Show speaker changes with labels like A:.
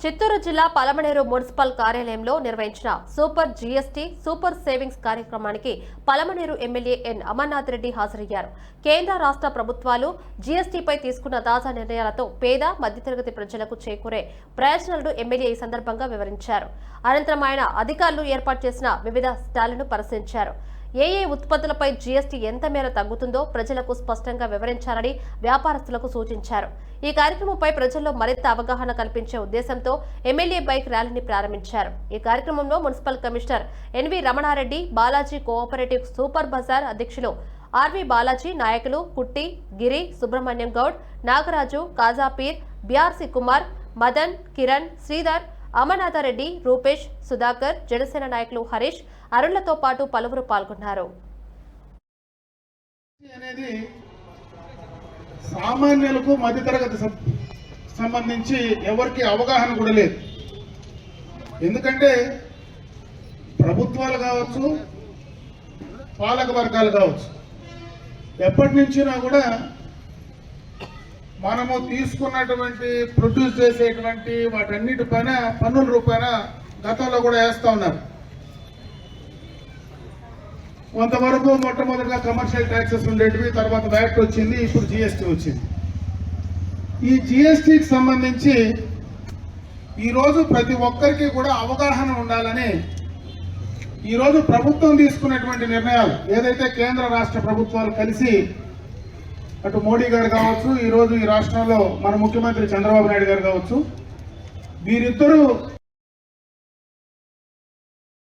A: చిత్తూరు జిల్లా పలమనేరు మున్సిపల్ కార్యాలయంలో నిర్వహించిన సూపర్ జీఎస్టీ సూపర్ సేవింగ్స్ కార్యక్రమానికి పలమనేరు ఎమ్మెల్యే ఎన్ అమర్నాథ్ రెడ్డి హాజరయ్యారు. కేంద్ర రాష్ట్ర ప్రభుత్వాలు జీఎస్టీపై తీసుకున్న తాజా నిర్ణయాలతో పేద మధ్యతరగతి ప్రజలకు చేకూరే ప్రయోజనాలను ఎమ్మెల్యే ఈ సందర్భంగా వివరించారు. అనంతరం ఆయన అధికారులు ఏర్పాటు చేసిన వివిధ స్టాళ్లను పరిశీలించారు. ఏ ఉత్పత్తులపై జీఎస్టీ ఎంత మేర తగ్గుతుందో ప్రజలకు స్పష్టంగా వివరించాలని వ్యాపారస్తులకు సూచించారు. ఈ కార్యక్రమంపై ప్రజల్లో మరింత అవగాహన కల్పించే ఉద్దేశంతో ఎమ్మెల్యే బైక్ ర్యాలీని ప్రారంభించారు. ఈ కార్యక్రమంలో municipal commissioner NV Ramana Reddy, Balaji cooperative super bazaar అధ్యక్షులు ఆర్వి బాలాజీ, నాయకులు కుట్టి, గిరి, సుబ్రహ్మణ్యం గౌడ్, నాగరాజు, కాజాపీర్, బిఆర్సి కుమార్, మదన్, కిరణ్, శ్రీధర్, అమర్నాథరెడ్డి, రూపేష్, సుధాకర్, జనసేన నాయకులు హరీష్, అరుణ్లతో పాటు పలువురు పాల్గొన్నారు.
B: సామాన్యులకు మధ్యతరగతి సంబంధించి ఎవరికి అవగాహన కూడా లేదు. ఎందుకంటే ప్రభుత్వాలు కావచ్చు, పాలక వర్గాలు కావచ్చు, ఎప్పటి నుంచినా కూడా మనము తీసుకున్నటువంటి ప్రొడ్యూస్ చేసేటువంటి వాటన్నిటిపైన పన్నుల రూపాయన గతంలో కూడా వేస్తూ ఉన్నారు. కొంతవరకు మొట్టమొదటిగా కమర్షియల్ ట్యాక్సెస్ ఉండేటివి, తర్వాత వ్యాట్ వచ్చింది, ఇప్పుడు జిఎస్టీ వచ్చింది. ఈ జిఎస్టీకి సంబంధించి ఈరోజు ప్రతి ఒక్కరికి కూడా అవగాహన ఉండాలని ఈరోజు ప్రభుత్వం తీసుకున్నటువంటి నిర్ణయాలు ఏదైతే కేంద్ర రాష్ట్ర ప్రభుత్వాలు కలిసి, అటు మోడీ గారు కావచ్చు, ఈరోజు ఈ రాష్ట్రంలో మన ముఖ్యమంత్రి చంద్రబాబు నాయుడు గారు కావచ్చు, వీరిద్దరూ